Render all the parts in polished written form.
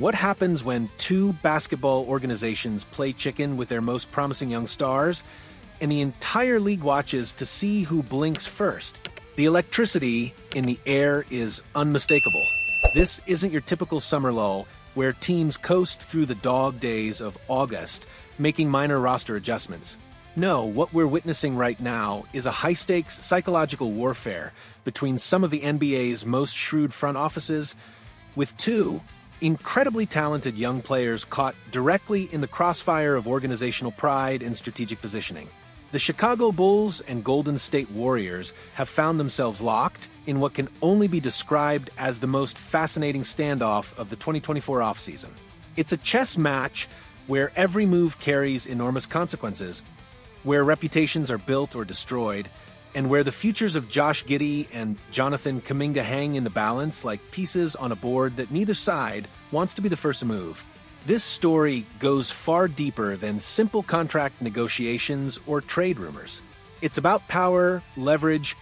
What happens when two basketball organizations play chicken with their most promising young stars, and the entire league watches to see who blinks first? The electricity in the air is unmistakable. This isn't your typical summer lull, where teams coast through the dog days of August, making minor roster adjustments. No, what we're witnessing right now is a high-stakes psychological warfare between some of the NBA's most shrewd front offices, with two incredibly talented young players caught directly in the crossfire of organizational pride and strategic positioning. The Chicago Bulls and Golden State Warriors have found themselves locked in what can only be described as the most fascinating standoff of the 2024 offseason. It's a chess match where every move carries enormous consequences, where reputations are built or destroyed, and where the futures of Josh Giddey and Jonathan Kuminga hang in the balance like pieces on a board that neither side wants to be the first to move. This story goes far deeper than simple contract negotiations or trade rumors. It's about power, leverage,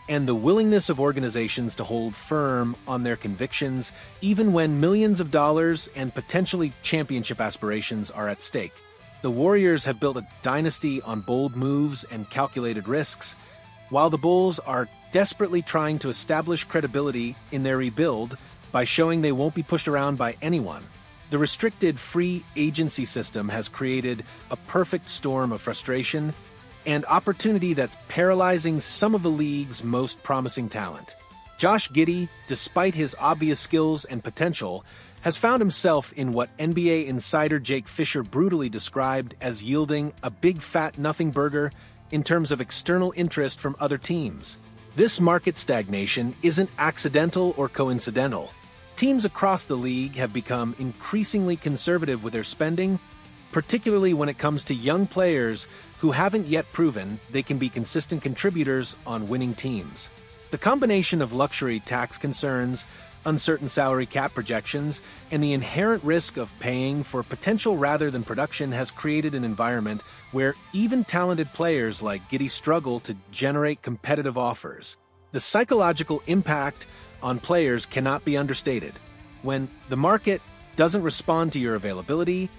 and the willingness of organizations to hold firm on their convictions, even when millions of dollars and potentially championship aspirations are at stake. The Warriors have built a dynasty on bold moves and calculated risks, while the Bulls are desperately trying to establish credibility in their rebuild by showing they won't be pushed around by anyone. The restricted free agency system has created a perfect storm of frustration and opportunity that's paralyzing some of the league's most promising talent. Josh Giddey, despite his obvious skills and potential, has found himself in what NBA insider Jake Fisher brutally described as yielding a big fat nothing burger in terms of external interest from other teams. This market stagnation isn't accidental or coincidental. Teams across the league have become increasingly conservative with their spending, particularly when it comes to young players who haven't yet proven they can be consistent contributors on winning teams. The combination of luxury tax concerns, uncertain salary cap projections, and the inherent risk of paying for potential rather than production has created an environment where even talented players like Giddy struggle to generate competitive offers. The psychological impact on players cannot be understated. When the market doesn't respond to your availability,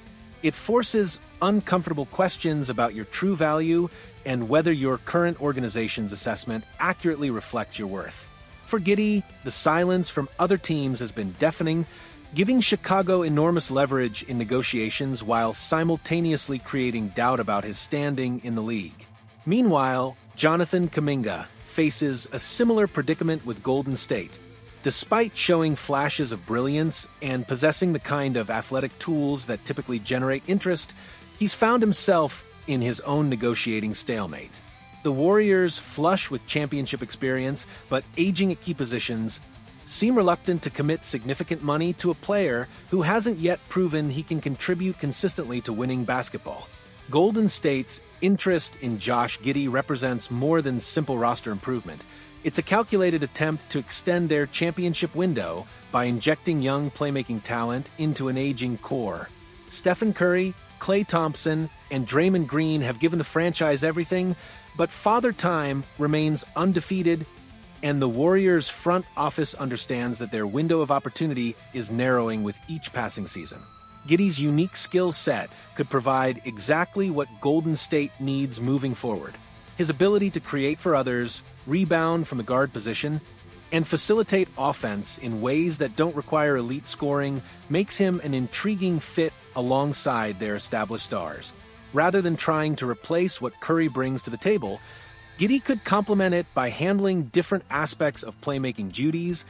it forces uncomfortable questions about your true value and whether your current organization's assessment accurately reflects your worth. For Giddy, the silence from other teams has been deafening, giving Chicago enormous leverage in negotiations while simultaneously creating doubt about his standing in the league. Meanwhile, Jonathan Kuminga faces a similar predicament with Golden State. Despite showing flashes of brilliance and possessing the kind of athletic tools that typically generate interest, he's found himself in his own negotiating stalemate. The Warriors, flush with championship experience but aging at key positions, seem reluctant to commit significant money to a player who hasn't yet proven he can contribute consistently to winning basketball. Golden State's interest in Josh Giddey represents more than simple roster improvement. It's a calculated attempt to extend their championship window by injecting young playmaking talent into an aging core. Stephen Curry, Klay Thompson, and Draymond Green have given the franchise everything, but Father Time remains undefeated, and the Warriors' front office understands that their window of opportunity is narrowing with each passing season. Giddey's unique skill set could provide exactly what Golden State needs moving forward. His ability to create for others, rebound from the guard position, and facilitate offense in ways that don't require elite scoring makes him an intriguing fit alongside their established stars. Rather than trying to replace what Curry brings to the table, Giddy could complement it by handling different aspects of playmaking duties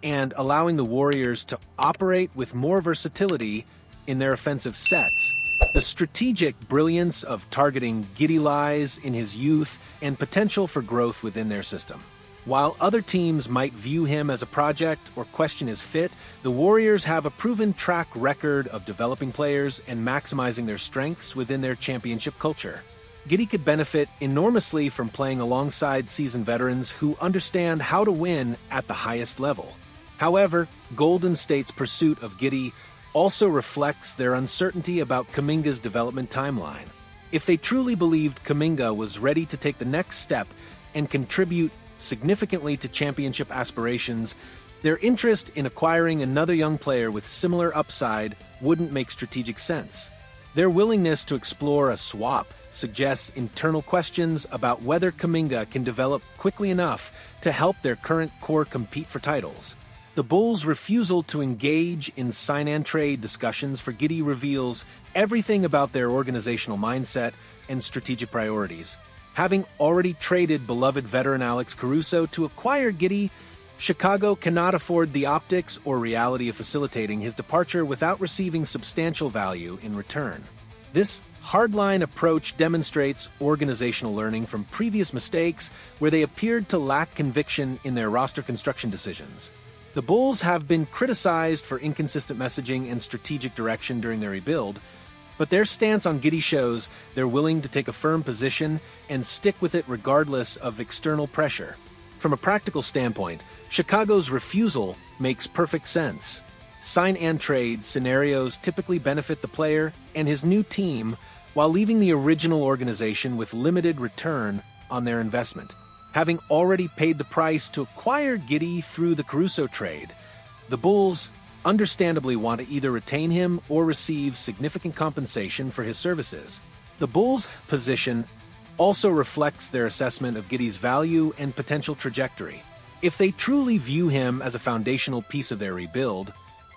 and allowing the Warriors to operate with more versatility in their offensive sets. The strategic brilliance of targeting Giddy lies in his youth and potential for growth within their system. While other teams might view him as a project or question his fit, the Warriors have a proven track record of developing players and maximizing their strengths within their championship culture. Giddy could benefit enormously from playing alongside seasoned veterans who understand how to win at the highest level. However, Golden State's pursuit of Giddy also reflects their uncertainty about Kuminga's development timeline. If they truly believed Kuminga was ready to take the next step and contribute significantly to championship aspirations, Their interest in acquiring another young player with similar upside wouldn't make strategic sense. Their willingness to explore a swap suggests internal questions about whether Kuminga can develop quickly enough to help their current core compete for titles. The Bulls' refusal to engage in sign-and-trade discussions for Giddy reveals everything about their organizational mindset and strategic priorities. Having already traded beloved veteran Alex Caruso to acquire Giddy, Chicago cannot afford the optics or reality of facilitating his departure without receiving substantial value in return. This hardline approach demonstrates organizational learning from previous mistakes where they appeared to lack conviction in their roster construction decisions. The Bulls have been criticized for inconsistent messaging and strategic direction during their rebuild, but their stance on Giddy shows they're willing to take a firm position and stick with it regardless of external pressure. From a practical standpoint, Chicago's refusal makes perfect sense. Sign-and-trade scenarios typically benefit the player and his new team while leaving the original organization with limited return on their investment. Having already paid the price to acquire Giddy through the Caruso trade, the Bulls understandably want to either retain him or receive significant compensation for his services. The Bulls' position also reflects their assessment of Giddy's value and potential trajectory. If they truly view him as a foundational piece of their rebuild,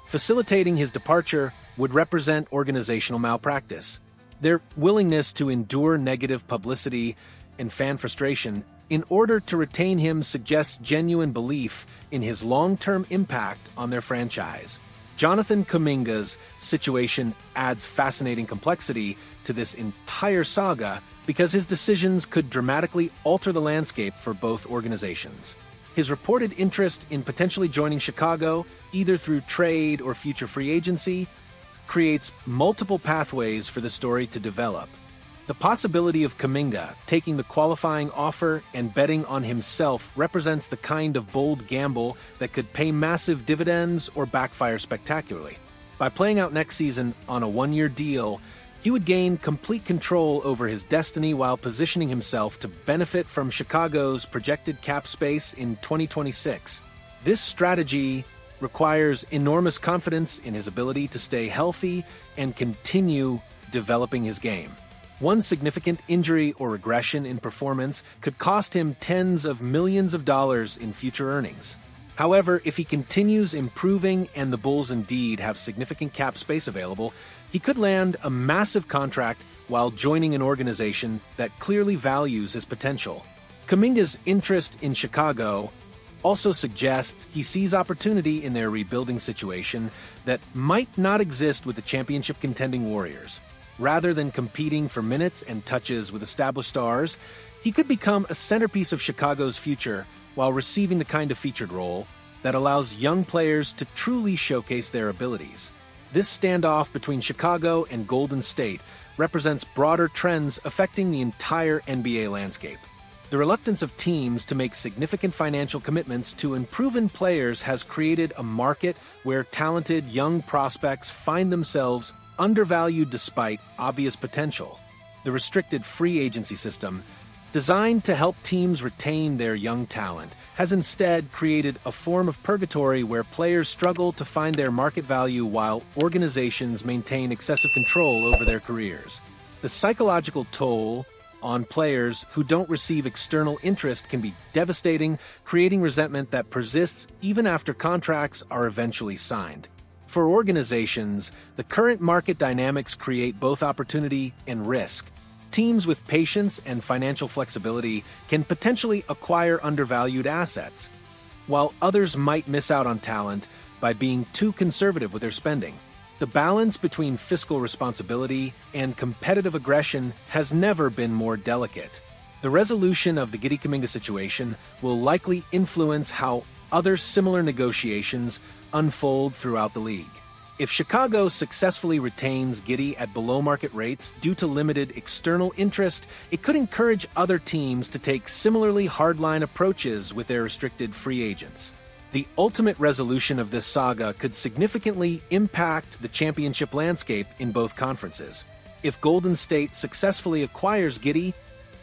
facilitating his departure would represent organizational malpractice. Their willingness to endure negative publicity and fan frustration in order to retain him suggests genuine belief in his long-term impact on their franchise. Jonathan Kuminga's situation adds fascinating complexity to this entire saga because his decisions could dramatically alter the landscape for both organizations. His reported interest in potentially joining Chicago, either through trade or future free agency, creates multiple pathways for the story to develop. The possibility of Kuminga taking the qualifying offer and betting on himself represents the kind of bold gamble that could pay massive dividends or backfire spectacularly. By playing out next season on a one-year deal, he would gain complete control over his destiny while positioning himself to benefit from Chicago's projected cap space in 2026. This strategy requires enormous confidence in his ability to stay healthy and continue developing his game. One significant injury or regression in performance could cost him tens of millions of dollars in future earnings. However, if he continues improving and the Bulls indeed have significant cap space available, he could land a massive contract while joining an organization that clearly values his potential. Kuminga's interest in Chicago also suggests he sees opportunity in their rebuilding situation that might not exist with the championship contending Warriors. Rather than competing for minutes and touches with established stars, he could become a centerpiece of Chicago's future while receiving the kind of featured role that allows young players to truly showcase their abilities. This standoff between Chicago and Golden State represents broader trends affecting the entire NBA landscape. The reluctance of teams to make significant financial commitments to unproven players has created a market where talented young prospects find themselves undervalued despite obvious potential. The restricted free agency system, designed to help teams retain their young talent, has instead created a form of purgatory where players struggle to find their market value while organizations maintain excessive control over their careers. The psychological toll on players who don't receive external interest can be devastating, creating resentment that persists even after contracts are eventually signed. For organizations, the current market dynamics create both opportunity and risk. Teams with patience and financial flexibility can potentially acquire undervalued assets, while others might miss out on talent by being too conservative with their spending. The balance between fiscal responsibility and competitive aggression has never been more delicate. The resolution of the Giddey Kuminga situation will likely influence how other similar negotiations unfold throughout the league. If Chicago successfully retains Giddy at below-market rates due to limited external interest, it could encourage other teams to take similarly hardline approaches with their restricted free agents. The ultimate resolution of this saga could significantly impact the championship landscape in both conferences. If Golden State successfully acquires Giddy,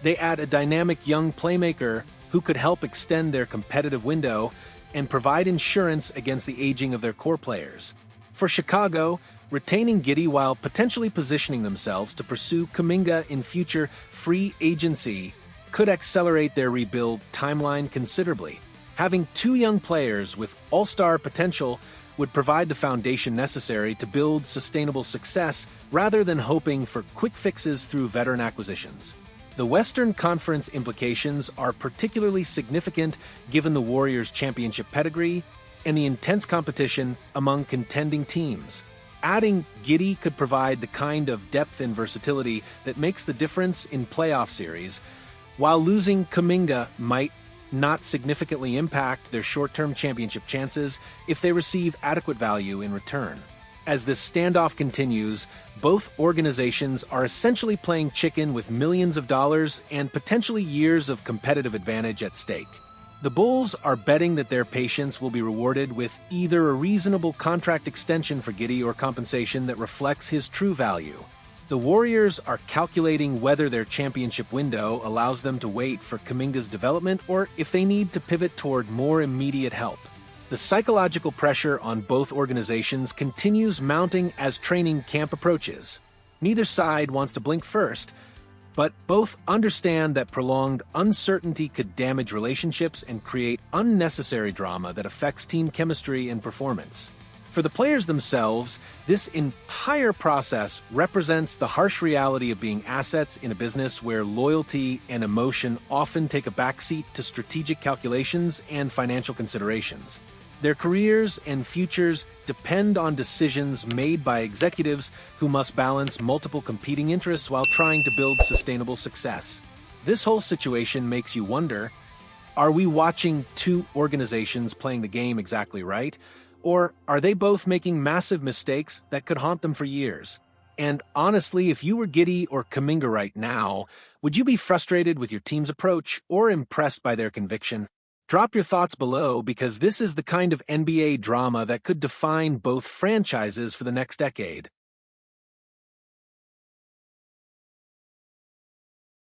they add a dynamic young playmaker who could help extend their competitive window and provide insurance against the aging of their core players. For Chicago, retaining Giddy while potentially positioning themselves to pursue Kuminga in future free agency could accelerate their rebuild timeline considerably. Having two young players with all-star potential would provide the foundation necessary to build sustainable success rather than hoping for quick fixes through veteran acquisitions. The Western Conference implications are particularly significant given the Warriors' championship pedigree and the intense competition among contending teams. Adding Giddy could provide the kind of depth and versatility that makes the difference in playoff series, while losing Kuminga might not significantly impact their short-term championship chances if they receive adequate value in return. As this standoff continues, both organizations are essentially playing chicken with millions of dollars and potentially years of competitive advantage at stake. The Bulls are betting that their patience will be rewarded with either a reasonable contract extension for Giddy or compensation that reflects his true value. The Warriors are calculating whether their championship window allows them to wait for Kuminga's development or if they need to pivot toward more immediate help. The psychological pressure on both organizations continues mounting as training camp approaches. Neither side wants to blink first, but both understand that prolonged uncertainty could damage relationships and create unnecessary drama that affects team chemistry and performance. For the players themselves, this entire process represents the harsh reality of being assets in a business where loyalty and emotion often take a backseat to strategic calculations and financial considerations. Their careers and futures depend on decisions made by executives who must balance multiple competing interests while trying to build sustainable success. This whole situation makes you wonder, are we watching two organizations playing the game exactly right? Or are they both making massive mistakes that could haunt them for years? And honestly, if you were Giddy or Kuminga right now, would you be frustrated with your team's approach or impressed by their conviction? Drop your thoughts below because this is the kind of NBA drama that could define both franchises for the next decade.